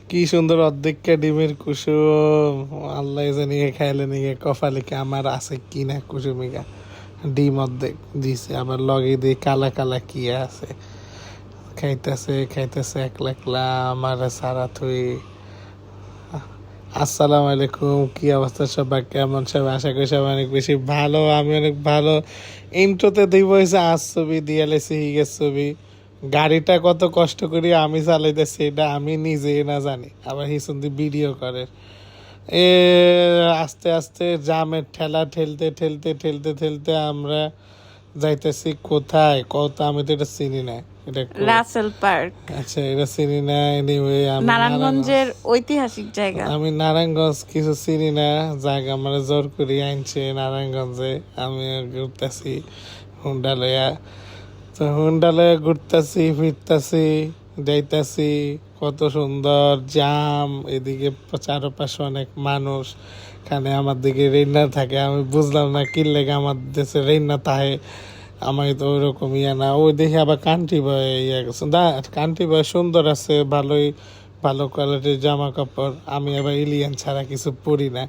কি সুন্দর অর্ধেকটা ডিমের কুসুম, আল্লাহ জানি খাইলে নিয়ে কপালে আমার আছে কি না কুসুমিকা। ডিম অর্ধেক দিছে, আবার লগে দিয়ে কালা কালা কি আছে, খাইতেছে খাইতেছে একলা একলা আমার সারা থুই। আসসালামু আলাইকুম, কি অবস্থা সবার, কেমন সবাই? আশা করি সবাই অনেক বেশি ভালো, আমি অনেক ভালো। ইন্ট্রোতে দিব হয়েছে আজ ছবি দিয়ালেছি হিগের ছবি। গাড়িটা কত কষ্ট করি আমি চালাইতেছি এটা আমি নিজে না জানি, আবার হিসুন্দি ভিডিও করে। এ আস্তে আস্তে জামের ঠেলা ঠেলতে ঠেলতে ঠেলতে ঠেলতে আমরা যাইতেছি কোথায় কত, আমি তো এটা চিনি না। এটা রাসেল পার্ক। আচ্ছা, এটা চিনি না। এনিওয়ে আমি নারায়ণগঞ্জের ঐতিহাসিক জায়গা। আমি নারায়ণগঞ্জ কিছু চিনি না, জায়গা আমার জোর করি আনছে নারায়ণগঞ্জে। আমি ঘুরতেছি হুন্ডা লইয়া, তো হুন্ডা লইয়া ঘুরতেছি ফিরতেছি যাইতাছি। কত সুন্দর জাম, এদিকে চারপাশে অনেক মানুষ। এখানে আমার দিকে রেন্না থাকে, আমি বুঝলাম না কি লেগে আমার দেশে রেন্না থাকে। আমি তো ওইরকম ইয়ে না, ওই দেখে আবার কান্ট্রি বয় ইয়ে গেছে। কান্ট্রি বয় সুন্দর আছে, ভালোই ভালো কোয়ালিটির জামা কাপড়। আমি আবার এলিয়ান ছাড়া কিছু পরি না।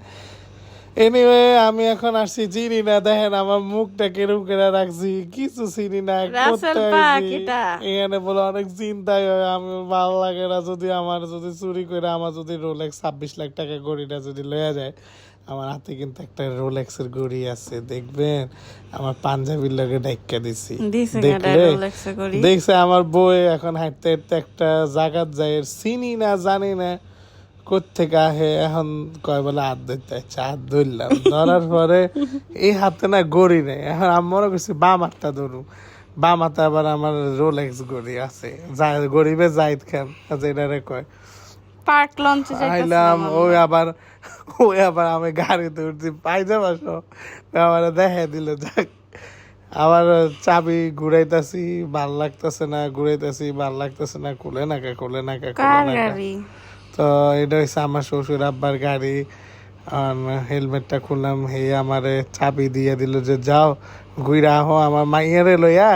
এনিওয়ে আমি এখন আসছি, চিনি না, দেখেন আমার মুখটা কেরম করে রাখছি, কিছু চিনি না। এখানে বলে অনেক চিন্তাই হয়, আমি ভালো লাগে না। যদি আমার যদি চুরি করে আমার যদি রোলেক্স 26 লাখ টাকা ঘড়িটা যদি লয়া যায়, আমার হাতে কিন্তু একটা রোলেক্সের ঘড়ি আছে, দেখবেন। আমার পাঞ্জাবির লগে ডাইক্কা দিছি, দেখলে দেখছে আমার বই। এখন হাঁটতে হাঁটতে একটা জায়গাত যায়, চিনি না জানি না কোত্থেকে আহে, এখন কয় বলে হাত ধরতে চাচ্ছে, হাত ধরলাম। ধরার পরে এই হাতে না গড়ি নেই, এখন আমি মনে করছি বাম হাতটা ধরু। বাম হাতে আবার আমার রোলেক্স গড়ি আছে, গরিবে জাহিদ খান যেটারে কয়। পার্ক লঞ্চে আইলাম, ওই আবার আমি গাড়িতে উঠছি পায়জামা সহ, আমার দেখা দিল। যাক, আবার চাবি ঘুরাইতেছি, ভাল লাগতেছে না, ঘুরাইতেছি ভাল লাগতেছে না, খুলে নাকা খুলে নাকা খুলে নাকা। তো এটা হচ্ছে আমার শ্বশুর আব্বার গাড়ি। হেলমেটটা খুললাম, হে আমারে চাবি দিয়ে দিল যে যাও ঘুরা আহো, আমার মাইয়ারে লইয়া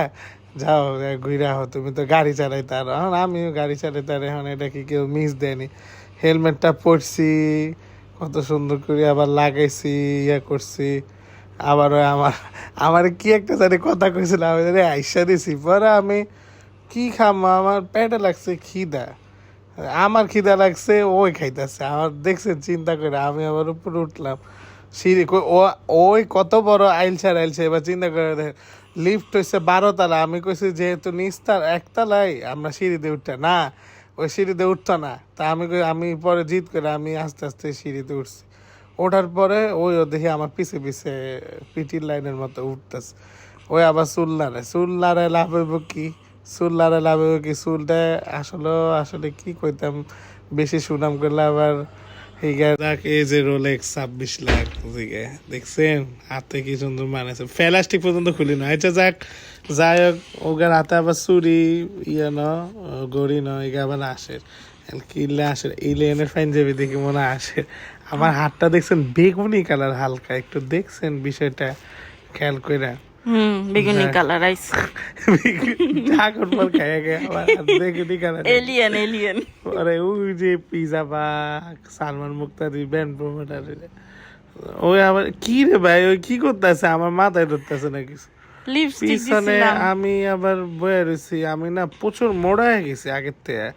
যাও ঘুরা আহো, তুমি তো গাড়ি চালাইতে আরো। এখন আমিও গাড়ি চালাইতে আর, এখন এটা কি কেউ মিস দেয়নি। হেলমেটটা পরছি কত সুন্দর করে, আবার লাগাইছি, ইয়ে করছি। আবার ওই আমার কি একটা জানি কথা কইছিল, আমি জানি আইসা দিছি। পরে আমি কি খামো, আমার পেটে লাগছে খিদা, আমার খিদা লাগছে, ওই খাইতেছে। আমার দেখছেন চিন্তা করে, আমি আবার উপরে উঠলাম সিঁড়ি। ওই কত বড় আইলছে। এবার চিন্তা করে দেখেন, লিফট হচ্ছে 12 তলা। আমি কইছি যেহেতু একতলায় আমরা সিঁড়িতে উঠতে না, ওই সিঁড়িতে উঠতো না। তা আমি পরে জিদ করে আমি আস্তে আস্তে সিঁড়িতে উঠছি। ওঠার পরে ওই দেখি আমার পিছে পিছে পিটির লাইনের মতো উঠতেছে। ওই আবার চুল লাড়ে লাভ হইব কি, চুলটা আসলে কি কইতাম, বেশি সুনাম করলে আবার এই যে রোলেক্স 26 লাখ জিগে, দেখছেন হাতে কি সুন্দর মানেছে, ফেলাস্টিক পর্যন্ত খুলি না। আচ্ছা যাই হোক, ওগার হাতে আবার চুরি ইয়ে ন গড়ি ন, এগা আবার আসে কিনলে আসে এলিয়েনের পাঞ্জাবি দেখে মনে আসে। আমার হাতটা দেখছেন বেগুনি কালার, হালকা একটু দেখছেন বিষয়টা খেয়াল করে। বেগুনি কালার আইছে, ঢাকুর পর খাইয়া গে আবার বেগুনি কালার এলিয়েন। পরে ওই যে পিজা বা সালমান মুক্তাদি ব্যান্ড প্রমোটার, ওই আবার কি রে ভাই, ওই কি করতেছে আমার মাথায় ধরতেছে না কিছু। পিছনে আমি আবার বয়ে রয়েছি, আমি না প্রচুর মোড়া হয়ে গেছি আগের থেকে।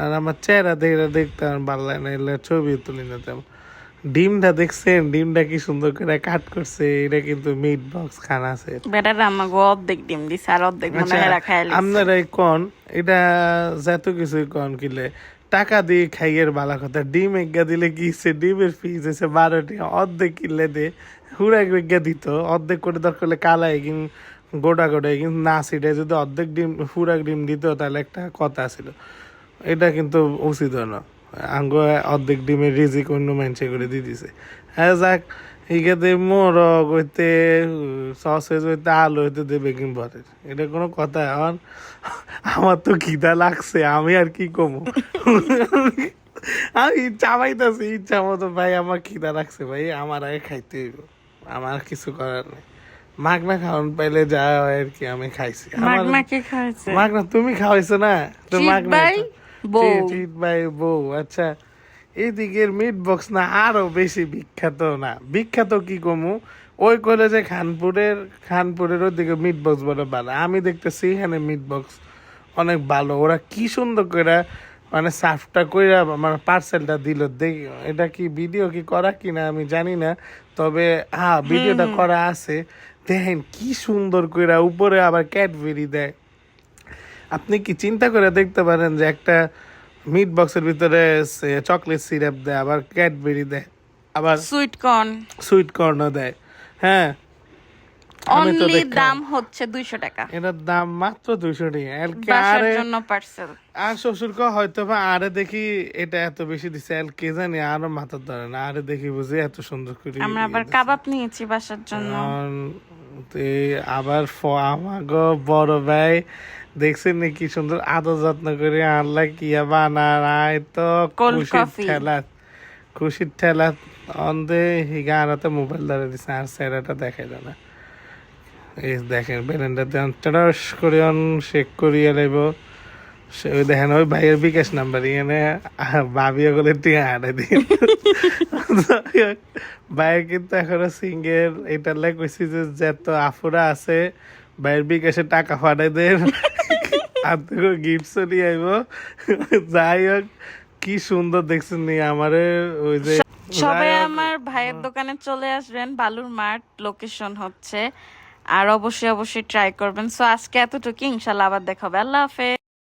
আর আমার চেহারা দেখতে আমার ভালো লাগে না, এলে ছবি তুলি না তেমন। ডিমটা দেখছেন, ডিমটা কি সুন্দর করে কাট করছে, এটা কিন্তু মিট বক্স খানা আছে। বেটারা আমাকে অর্ধেক ডিম দিছে আর অর্ধেক মনে হয় রাখাই। আপনারাই কন এটা যত কিছুই কন কিলে টাকা দিয়ে খাইয়ের বালা কথা। ডিম এগা দিলে কি ডিমের ফিস এসে 12টি, অর্ধেক কিনলে দে হুড়া এগা দিত, অর্ধেক করে দরকার হলে কালাই কিন গোটা কিন্তু না, সেটা যদি অর্ধেক ডিম হুড়া ডিম দিত তাহলে একটা কথা ছিল। এটা কিন্তু উচিত না, আঙ্গ অর্ধেক ডিমের রিজিক অন্য মানুষে করে দিয়ে দিছে। হ্যাঁ যাক, ইগাতে মোরগ হইতে সসেজ হইতে আলু হইতে দেবে বেকিং ভরের, এটা কোনো কথা? আমার তো খিদা লাগছে, আমি আর কি কমু। আমি চাবাইতেছি ইচ্ছা মতো, ভাই আমার খিদা লাগছে ভাই, আমার আগে খাইতে হইব, আমার কিছু করার নেই। মাগনা খাওয়ান পাইলে যা হয় আর কি, আমি খাইছি। মাগনা তুমি খাওয়াইছো না তো? মাগনা বউ। ট্রিট বাই বউ। আচ্ছা, এদিকের মিট বক্স না আরো বেশি বিখ্যাত? না বিখ্যাত কি কমু, ওই কলেজে খানপুরের ওইদিকে মিট বক্স বলে ভালো। আমি দেখতেছি এখানে মিট বক্স অনেক ভালো। ওরা কি সুন্দর করে মানে সার্ভটা কইরা মানে পার্সেলটা দিল। দেখ, এটা কি ভিডিও কি করা কিনা আমি জানি না, তবে হ্যাঁ ভিডিওটা করা আছে। দেখেন কি সুন্দর কইরা, উপরে আবার ক্যাডবেরি দেয়। আপনি কি চিন্তা করে দেখতে পারেন যে একটা মিট বক্সের ভিতরে চকলেট সিরাপ দেয়, আবার ক্যাডবেরি দেয়, আবার সুইট কর্ন সুইট কর্নও দেয়। হ্যাঁ, আমি তো অনলি দেখলাম। দাম হচ্ছে 200 টাকা এটার দাম মাত্র 200 টাকা। বাসার আরে জন্য পার্সেল। আর শ্বশুরকে হয়তো বা আরে দেখি এটা এত বেশি দিছে, আর কে জানি আরো মাথা ধরে না, আরে দেখি বুঝি এত সুন্দর করে আমরা আবার দিছে। কাবাব নিয়েছি বাসার জন্য। আবার আমাগো বড় ভাই দেখছেন নি কি সুন্দর আদর যত্ন করে আনলা কিয়া বানায় তো Cold খুশির coffee। ঠেলা অন্ধে হিগা আনাতে মোবাইল ধরে দিছে, আর স্যারাটা দেখাইল না। এই দেখেন বেলেন্ডার দেন টস করে অন শেক করিয়ে লাইব। ওই দেখেন ওই ভাইয়ের বিকাশ নাম্বার এখানে ভাবি ওগুলো টিয়া আনে দিন। ভাইয়ের কিন্তু এখনো সিঙ্গেল। এটা লাইক কইছি যে যত আফুরা আছে ভাইয়ের বিকাশে টাকা পাঠাই দেন, আর থেকে গিফট চলি আইব। যাই হোক, কি সুন্দর দেখছেন নি আমারে ওই যে। সবাই আমার ভাইয়ের দোকানে চলে আসবেন, বালুর মাঠ লোকেশন হচ্ছে। আর অবশ্যই ট্রাই করবেন। সো আজকে এতটুকু, ইনশাল্লাহ আবার দেখা হবে। আল্লাহ হাফেজ।